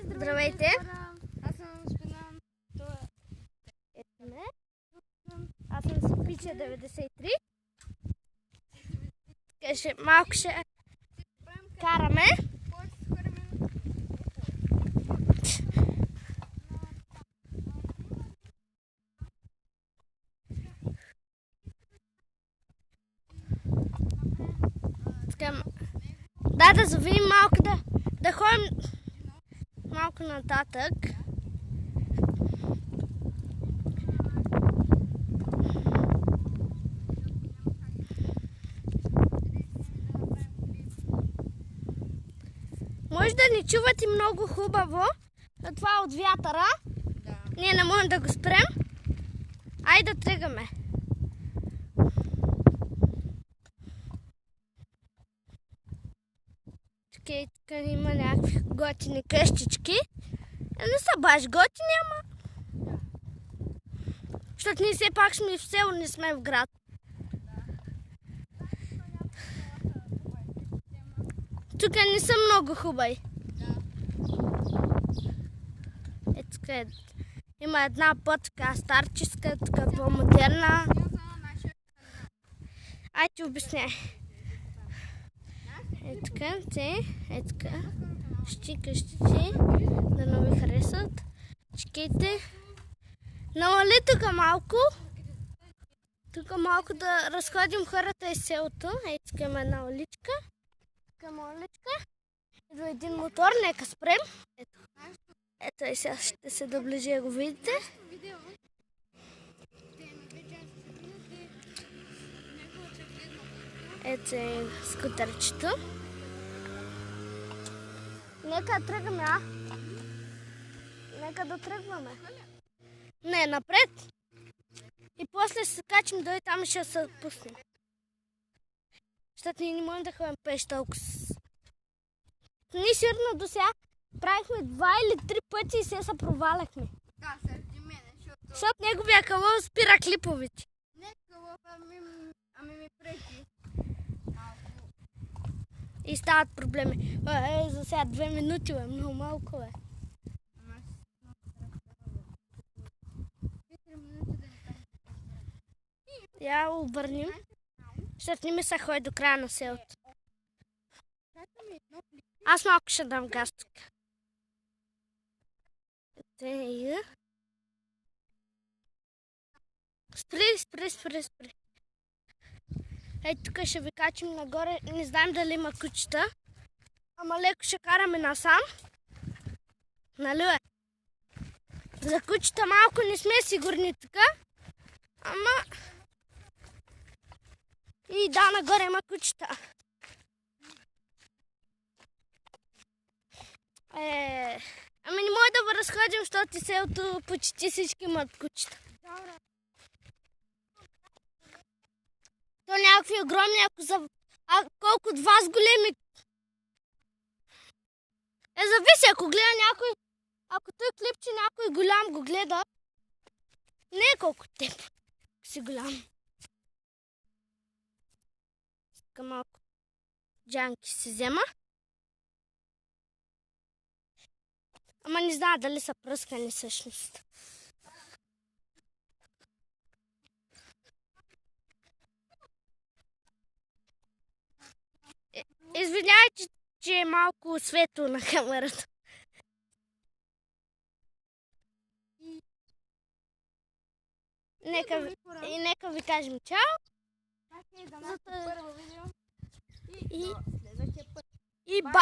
Здравейте! Аз съм Спинан. Ето ме. Аз съм Сипича 93. Малко ще караме. Да завием малко, да ходим малко нататък. Може да ни чувате много хубаво, но това е от вятъра. Да. Ние не можем да го спрем. Айде да тръгаме. Тук има някакви готини къщички. Не са баш готини, ама... Защото ние все пак сме в село, не сме в град. Тук не са много хубави. Тук има една по-така старческа, така по-модерна. Ай ти обясняй. Така. Къщици, да не ви харесат. Чекайте. Намали тук малко. Тук малко да разходим хората из селото. Тук има една уличка. Идва един мотор, нека спрем. Ето и сега ще се доближи, да го видите. Ето е скутерчето. Нека тръгваме, Нека да тръгваме. Не, напред. И после ще се качим дой там и ще се пуснем. Защото ние не можем да ходим пеш толкова. Ние сигурно до сега правихме 2 или 3 пъти и сега се проваляхме. Да, заради мене, защото неговия кълъв спира клиповете. Не кълъв, ами ми пречи. И стават проблеми. За сега 2 минути, много малко, Я обърнем, защото не ми се ходи до края на селото. Аз малко ще дам газ тук. Спри. Ето тук ще ви качим нагоре. Не знаем дали има кучета. Ама леко ще караме насам. Нали бе? За кучета малко не сме сигурни тук. Ама... И да, нагоре има кучета. Ами не може да го разходим, защото и селото почти всички имат кучета. То някакви огромни, колко от вас големи. Зависи, ако гледа някой, ако той клипче някой голям го гледа, не е колко теб, си голям. Така малко джанки си взема. Ама не знае дали са пръскани всъщност. Извинявайте, че е малко светло на камерата. Нека ви кажем чао. И